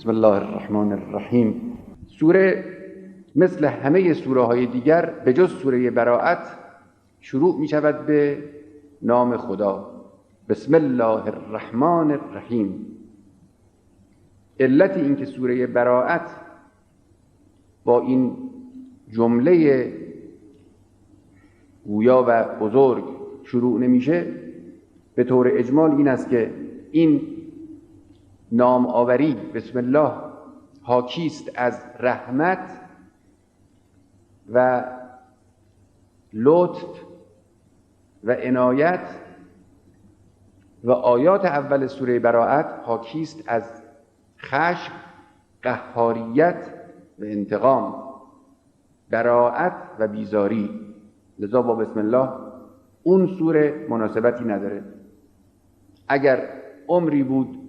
بسم الله الرحمن الرحیم. سوره مثل همه سوره های دیگر به جز سوره براءت شروع می شود به نام خدا. بسم الله الرحمن الرحیم. علت این که سوره براءت با این جمله گویا و بزرگ شروع نمیشه به طور اجمال این است که این نام آوری بسم الله حاکیست از رحمت و لطف و عنایت و آیات اول سوره براءت حاکیست از خشم، قهاریت و انتقام، براءت و بیزاری. لذا با بسم الله اون سوره مناسبتی نداره. اگر عمری بود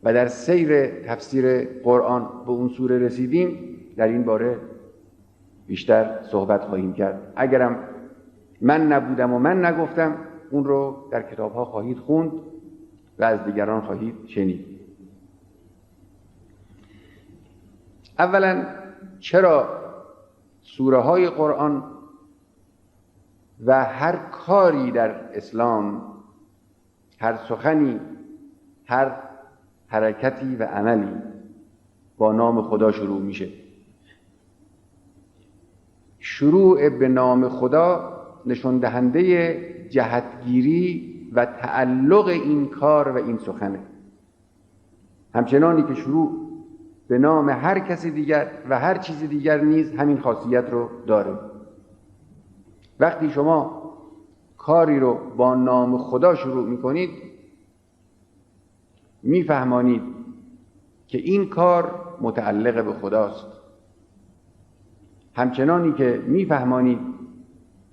و در سیر تفسیر قرآن به اون سوره رسیدیم در این باره بیشتر صحبت خواهیم کرد. اگرم من نبودم و من نگفتم اون رو در کتاب‌ها خواهید خوند و از دیگران خواهید شنید. اولا چرا سوره های قرآن و هر کاری در اسلام، هر سخنی، هر حرکتی و عملی با نام خدا شروع میشه؟ شروع به نام خدا نشان دهنده جهتگیری و تعلق این کار و این سخنه، همچنانی که شروع به نام هر کسی دیگر و هر چیز دیگر نیز همین خاصیت رو داره. وقتی شما کاری رو با نام خدا شروع میکنید میفهمانید که این کار متعلق به خداست، همچنانی که میفهمانید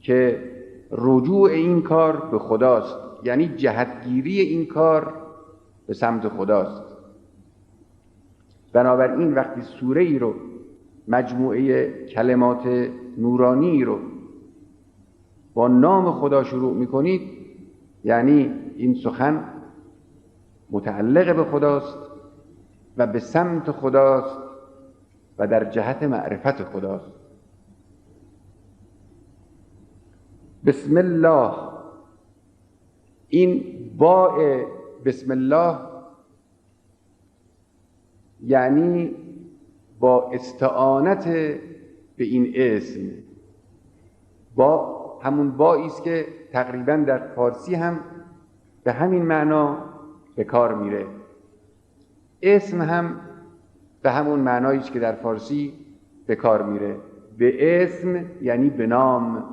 که رجوع این کار به خداست، یعنی جهتگیری این کار به سمت خداست. بنابراین وقتی سوره ای رو، مجموعه کلمات نورانی رو با نام خدا شروع میکنید یعنی این سخن متعلق به خداست و به سمت خداست و در جهت معرفت خداست. بسم الله، این باء بسم الله یعنی با استعانت به این اسم. با همون بایی است که تقریبا در فارسی هم به همین معنا به کار میره. اسم هم به همون معنایی است که در فارسی به کار میره. به اسم یعنی به نام.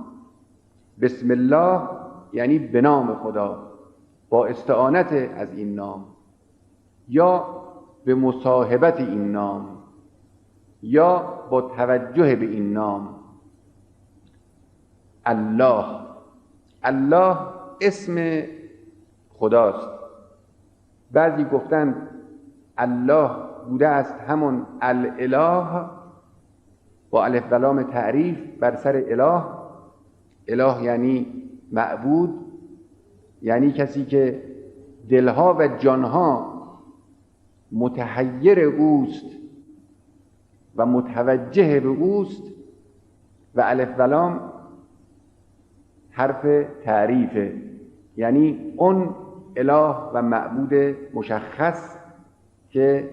بسم الله یعنی به نام خدا، با استعانت از این نام، یا به مصاحبت این نام، یا با توجه به این نام. الله، الله اسم خداست. بعضی گفتند الله بوده است همون الاله با الف و لام تعریف بر سر اله. اله یعنی معبود، یعنی کسی که دلها و جانها متحیر اوست و متوجه به اوست، و الف و لام حرف تعریفه، یعنی اون اله و معبود مشخص که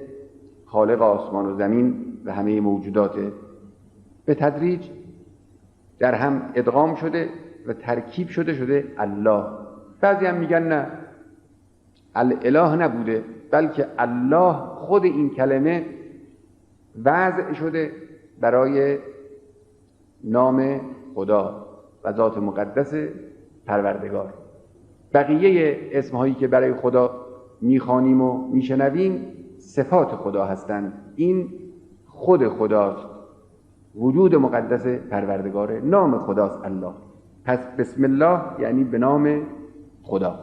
خالق آسمان و زمین و همه موجوداته. به تدریج در هم ادغام شده و ترکیب شده الله. بعضی هم میگن نه، الاله نبوده، بلکه الله خود این کلمه وضع شده برای نام خدا و ذات مقدس پروردگار. بقیه اسمهایی که برای خدا میخوانیم و میشنویم صفات خدا هستند. این خود خداست، وجود مقدس پروردگاره، نام خداست الله. پس بسم الله یعنی به نام خدا.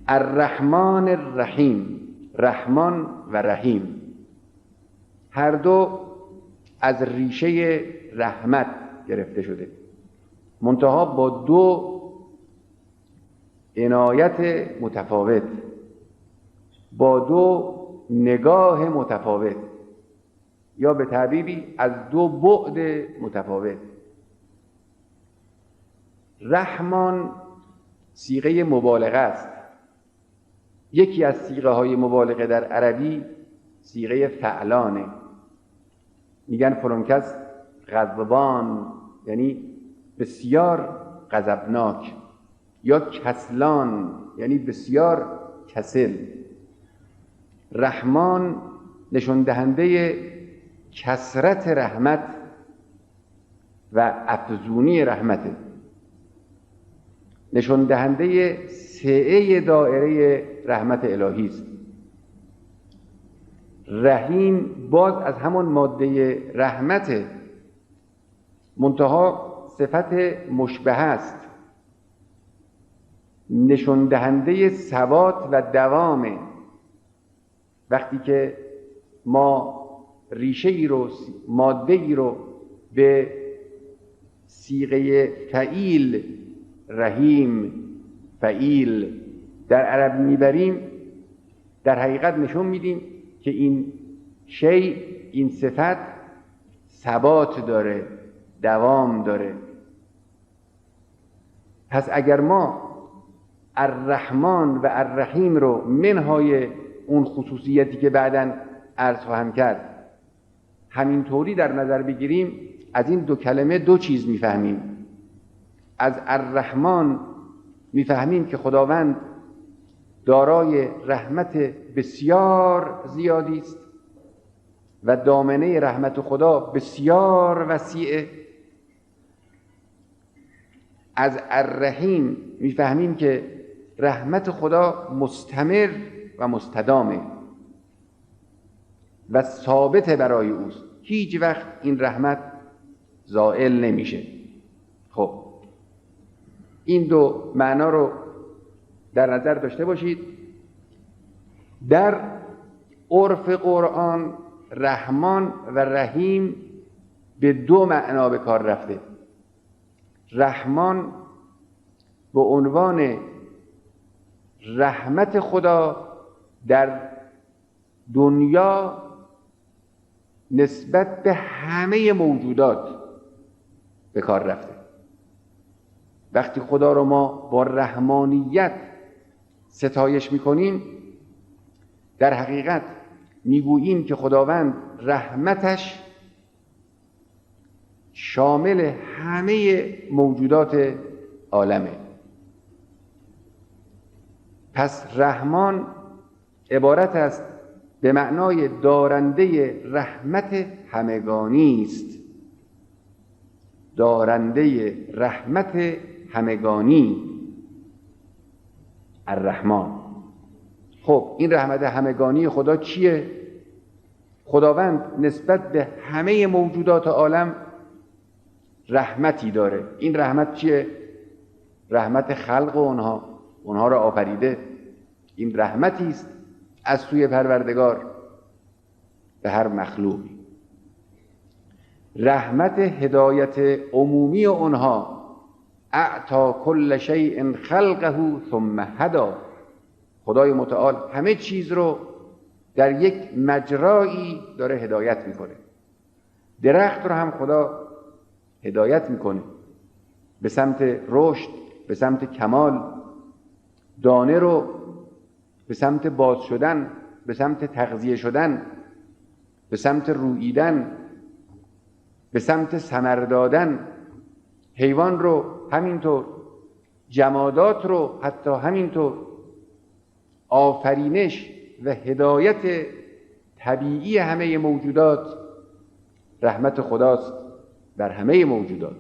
الرحمن الرحیم، رحمان و رحیم هر دو از ریشه رحمت گرفته شده، منتها با دو عنایت متفاوت، با دو نگاه متفاوت، یا به تعبیری از دو بعد متفاوت. رحمان صیغه مبالغه است. یکی از صیغه های مبالغه در عربی صیغه فعلانه. میگن فلان کس غضبان، یعنی بسیار غضبناک، یا کسلان، یعنی بسیار کسل. رحمان نشون دهنده کثرت رحمت و افزونی رحمته، نشون دهنده سعه دایره رحمت الهی است. رحیم باز از همان ماده رحمته، منتها صفت مشبه است، نشون دهنده ثبات و دوامه. وقتی که ما ریشه ای رو، ماده ای رو به صیغه فعیل، رحیم، فعیل در عربی میبریم، در حقیقت نشون میدیم که این شیء، این صفت ثبات داره، دوام داره. پس اگر ما الرحمن و الرحیم رو منهای اون خصوصیتی که بعداً عرض خواهم کرد همینطوری در نظر بگیریم، از این دو کلمه دو چیز میفهمیم. از الرحمن میفهمیم که خداوند دارای رحمت بسیار زیادی است و دامنه رحمت خدا بسیار وسیعه. از الرحیم میفهمیم که رحمت خدا مستمر و مستدامه و ثابت برای اوست، هیچ وقت این رحمت زائل نمیشه. خب این دو معنا رو در نظر داشته باشید. در عرف قرآن رحمان و رحیم به دو معنا به کار رفته. رحمان به عنوان رحمت خدا در دنیا نسبت به همه موجودات به کار رفته. وقتی خدا رو ما با رحمانیت ستایش میکنیم، در حقیقت میگوییم که خداوند رحمتش شامل همه موجودات عالمه. پس رحمان عبارت است به معنای دارنده رحمت همگانی است، دارنده رحمت همگانی، الرحمن. خب این رحمت همگانی خدا چیه؟ خداوند نسبت به همه موجودات عالم رحمتی داره. این رحمت چیه؟ رحمت خلق اونها را آفریده. این رحمتی است از سوی پروردگار به هر مخلوقی. رحمت هدایت عمومی اونها، اعطا کل شیء خلقه ثم هدا. خدای متعال همه چیز رو در یک مجرایی داره هدایت میکنه. درخت رو هم خدا هدایت میکنه به سمت رشد، به سمت کمال. دانه رو به سمت باز شدن، به سمت تغذیه شدن، به سمت روییدن، به سمت ثمر دادن. حیوان رو همینطور، جمادات رو حتی همینطور. آفرینش و هدایت طبیعی همه موجودات رحمت خداست بر همه موجودات.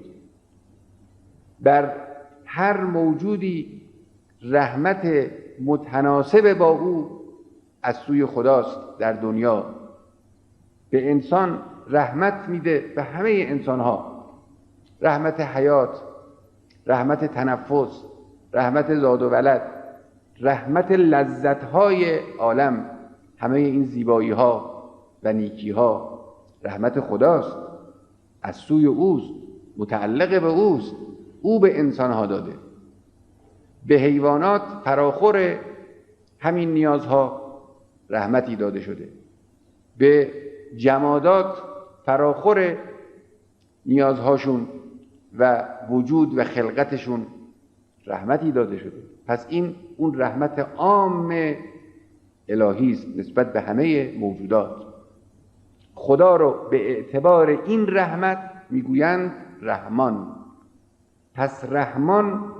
بر هر موجودی رحمت متناسب با او از سوی خداست در دنیا. به انسان رحمت میده، به همه انسانها، رحمت حیات، رحمت تنفس، رحمت زاد و ولد، رحمت لذت‌های عالم. همه این زیبایی‌ها و نیکی‌ها رحمت خداست، از سوی اوست، متعلق به اوست، او به انسان‌ها داده. به حیوانات فراخور همین نیازها رحمتی داده شده، به جمادات فراخور نیازهاشون و وجود و خلقتشون رحمتی داده شده. پس این اون رحمت عام الهی است نسبت به همه موجودات. خدا رو به اعتبار این رحمت میگویند رحمان. پس رحمان،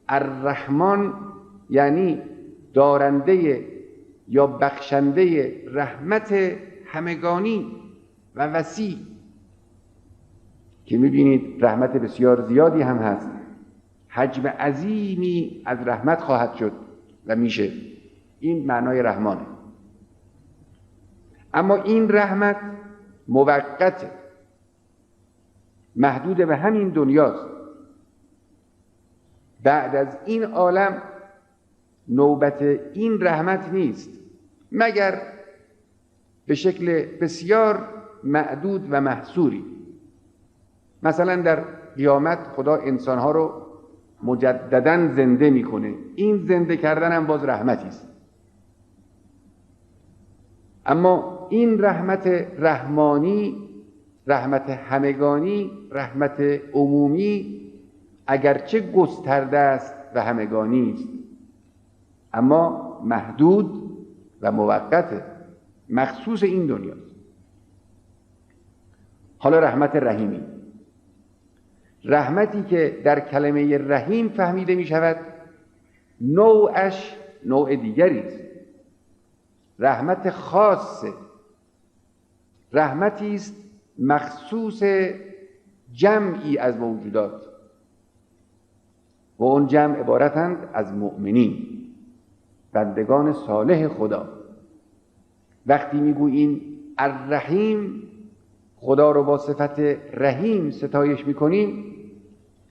الرحمن یعنی دارنده یا بخشنده رحمت همگانی و وسیع، که میبینید رحمت بسیار زیادی هم هست، حجم عظیمی از رحمت خواهد شد و میشه. این معنای رحمانه. اما این رحمت موقته، محدود به همین دنیاست. بعد از این عالم نوبت این رحمت نیست، مگر به شکل بسیار معدود و محصوری. مثلا در قیامت خدا انسانها رو مجدداً زنده میکنه. این زنده کردن هم باز رحمتی است. اما این رحمت رحمانی، رحمت همگانی، رحمت عمومی، اگرچه گسترده است و همگانی است، اما محدود و موقته، مخصوص این دنیاست. حالا رحمت رحیمی، رحمتی که در کلمه رحیم فهمیده می شود، نوعش نوع دیگری است. رحمت خاصه، رحمتی است مخصوص جمعی از موجودات و اون جمع عبارتند از مؤمنین، بندگان صالح خدا. وقتی میگوییم الرحیم، خدا رو با صفت رحیم ستایش میکنیم،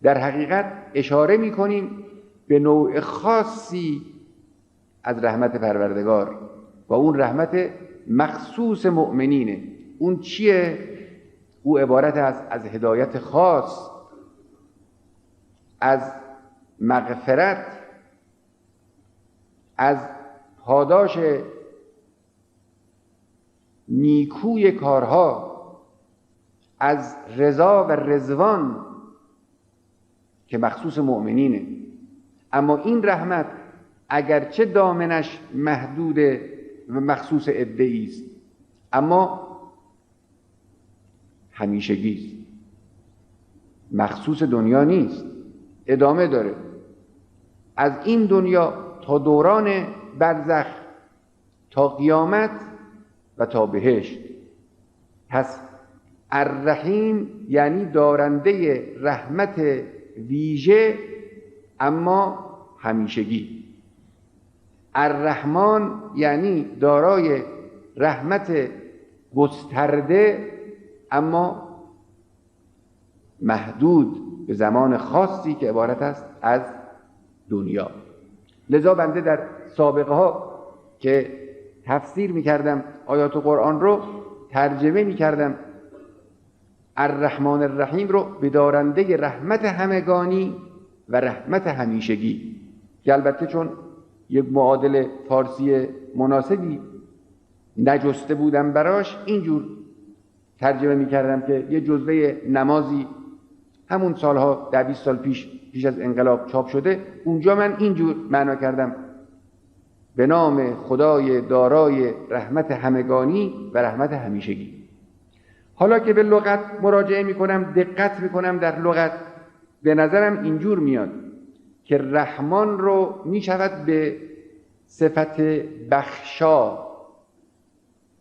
در حقیقت اشاره میکنیم به نوع خاصی از رحمت پروردگار و اون رحمت مخصوص مؤمنینه. اون چیه؟ او عبارت است از هدایت خاص، از مغفرت، از پاداش نیکوی کارها، از رضا و رضوان که مخصوص مؤمنینه. اما این رحمت اگرچه دامنش محدوده و مخصوص عده‌ای است، اما همیشگی است، مخصوص دنیا نیست، ادامه داره از این دنیا تا دوران برزخ، تا قیامت و تا بهشت. پس الرحیم یعنی دارنده رحمت ویژه اما همیشگی. الرحمن یعنی دارای رحمت گسترده اما محدود به زمان خاصی که عبارت است از دنیا. لذا بنده در سابقه ها که تفسیر می‌کردم آیات قرآن رو، ترجمه می‌کردم الرحمن الرحیم رو به دارنده رحمت همگانی و رحمت همیشگی، که البته چون یک معادل فارسی مناسبی نجسته بودم براش، اینجور ترجمه می‌کردم که یه جزوه نمازی همون سالها 10-20 سال پیش از انقلاب چاپ شده، اونجا من اینجور معنا کردم: به نام خدای دارای رحمت همگانی و رحمت همیشگی. حالا که به لغت مراجعه میکنم، دقت میکنم در لغت، به نظرم اینجور میاد که رحمان رو میشود به صفت بخشا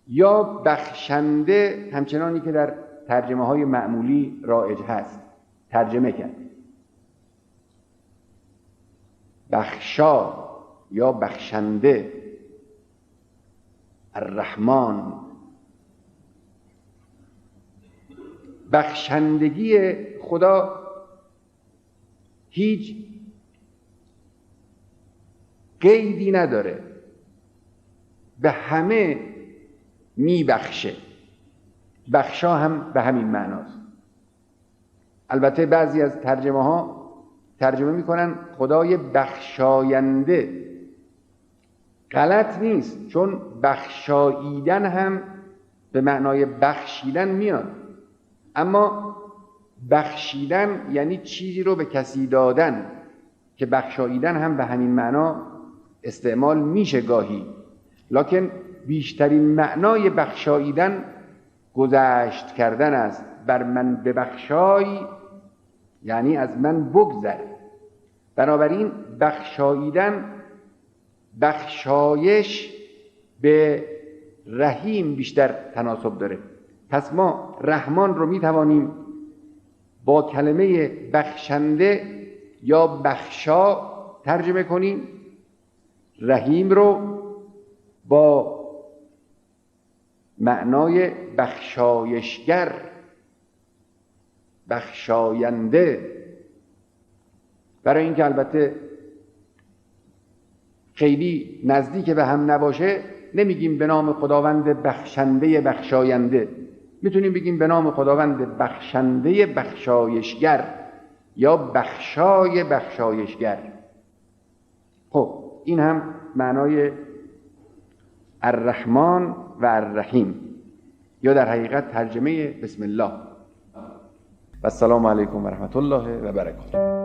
یا بخشنده، همچنانی که در ترجمه های معمولی رایج هست، ترجمه کرد. بخشا یا بخشنده، الرحمن. بخشندگی خدا هیچ قیدی نداره، به همه میبخشه. بخشا هم به همین معناست. البته بعضی از ترجمه ها ترجمه میکنن خدای بخشاینده، غلط نیست، چون بخشاییدن هم به معنای بخشیدن میاد، اما بخشیدن یعنی چیزی رو به کسی دادن، که بخشاییدن هم به همین معنا استعمال میشه گاهی، لکن بیشترین معنای بخشاییدن گذشت کردن است. بر من ببخشای یعنی از من بگذر. بنابراین بخشاییدن، بخشایش به رحیم بیشتر تناسب داره. پس ما رحمان رو میتوانیم با کلمه بخشنده یا بخشا ترجمه کنیم، رحیم رو با معنای بخشایشگر، بخشاینده. برای اینکه البته خیلی نزدیک به هم نباشه نمیگیم به نام خداوند بخشنده بخشاینده، میتونیم بگیم به نام خداوند بخشنده بخشایشگر یا بخشای بخشایشگر. خب این هم معنای الرحمن و الرحیم، یا در حقیقت ترجمه بسم الله. و السلام علیکم و رحمت الله و برکاته.